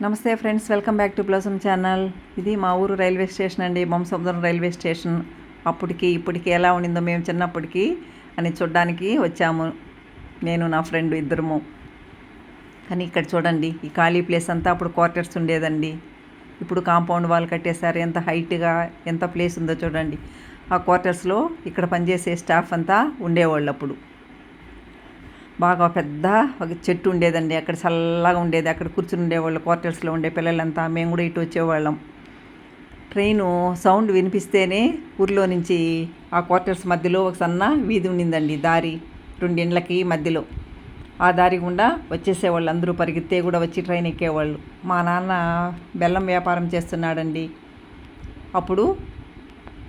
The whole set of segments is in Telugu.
నమస్తే friends, welcome back to Blossom channel. ఇది మా ఊరు రైల్వే స్టేషన్ అండి, బొమ్మసముద్రం రైల్వే స్టేషన్. అప్పటికి ఇప్పటికి ఎలా ఉండిందో మేము చిన్నప్పటికి అని చూడడానికి వచ్చాము, నేను నా ఫ్రెండ్ ఇద్దరము. కానీ ఇక్కడ చూడండి, ఈ ఖాళీ ప్లేస్ అంతా అప్పుడు క్వార్టర్స్ ఉండేదండి. ఇప్పుడు కాంపౌండ్ వాల్ కట్టేశారు. ఎంత హైట్గా ఎంత ప్లేస్ ఉందో చూడండి. ఆ క్వార్టర్స్లో ఇక్కడ పనిచేసే స్టాఫ్ అంతా ఉండేవాళ్ళు. అప్పుడు బాగా పెద్ద ఒక చెట్టు ఉండేదండి, అక్కడ చల్లగా ఉండేది. అక్కడ కూర్చుని ఉండేవాళ్ళు క్వార్టర్స్లో ఉండే పిల్లలంతా. మేము కూడా ఇటు వచ్చేవాళ్ళం. ట్రైను సౌండ్ వినిపిస్తేనే ఊర్లో నుంచి ఆ క్వార్టర్స్ మధ్యలో ఒక సన్న వీధి ఉండిందండి, దారి 2 ఇండ్లకి మధ్యలో. ఆ దారి గుండా వచ్చేసేవాళ్ళు అందరూ, పరిగెత్తే కూడా వచ్చి ట్రైన్ ఎక్కేవాళ్ళు. మా నాన్న బెల్లం వ్యాపారం చేస్తున్నాడండి అప్పుడు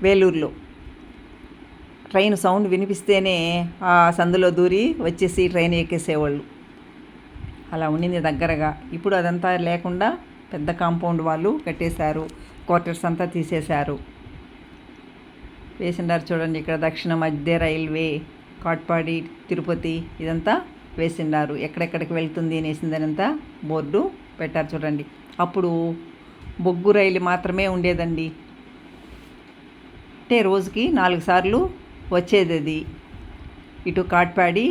వేలూరులో. ట్రైన్ సౌండ్ వినిపిస్తేనే ఆ సందులో దూరి వచ్చేసి ట్రైన్ ఎక్కేసేవాళ్ళు. అలా ఉండింది దగ్గరగా. ఇప్పుడు అదంతా లేకుండా పెద్ద కాంపౌండ్ వాళ్ళు కట్టేశారు, క్వార్టర్స్ అంతా తీసేశారు. వేసిండారు చూడండి. ఇక్కడ దక్షిణ మధ్య రైల్వే, కాట్పాడి, తిరుపతి ఇదంతా వేసిండారు. ఎక్కడెక్కడికి వెళ్తుంది అనేసిందనంతా బోర్డు పెట్టారు చూడండి. అప్పుడు బొగ్గు రైలు మాత్రమే ఉండేదండి. అంటే రోజుకి 4 సార్లు వచ్చేది అది. ఇటు కాట్పాడి,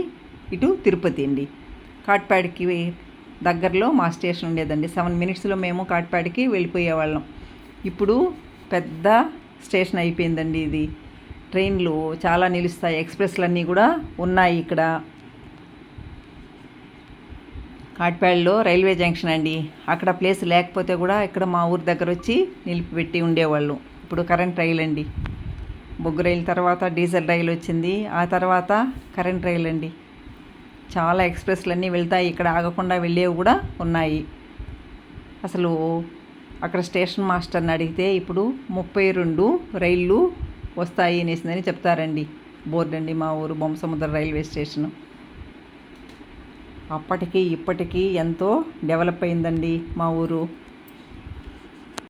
ఇటు తిరుపతి అండి. కాట్పాడికి దగ్గరలో మా స్టేషన్ ఉండేదండి. 7 మినిట్స్లో మేము కాట్పాడికి వెళ్ళిపోయేవాళ్ళం. ఇప్పుడు పెద్ద స్టేషన్ అయిపోయిందండి ఇది. ట్రైన్లు చాలా నిలుస్తాయి, ఎక్స్ప్రెస్లన్నీ కూడా ఉన్నాయి ఇక్కడ. కాట్పాడిలో రైల్వే జంక్షన్ అండి. అక్కడ ప్లేస్ లేకపోతే కూడా ఇక్కడ మా ఊరి దగ్గర వచ్చి నిలిపిపెట్టి ఉండేవాళ్ళు. ఇప్పుడు కరెంట్ రైలు అండి. బొగ్గు రైలు తర్వాత డీజిల్ రైలు వచ్చింది, ఆ తర్వాత కరెంట్ రైలు అండి. చాలా ఎక్స్ప్రెస్లన్నీ వెళ్తాయి, ఇక్కడ ఆగకుండా వెళ్ళేవి కూడా ఉన్నాయి. అసలు అక్కడ స్టేషన్ మాస్టర్ని అడిగితే ఇప్పుడు 32 రైళ్ళు వస్తాయి అనేసిందని చెప్తారండి. బోర్డు అండి మా ఊరు బొమ్మసముద్రం రైల్వే స్టేషను. అప్పటికి ఇప్పటికీ ఎంతో డెవలప్ అయిందండి మా ఊరు.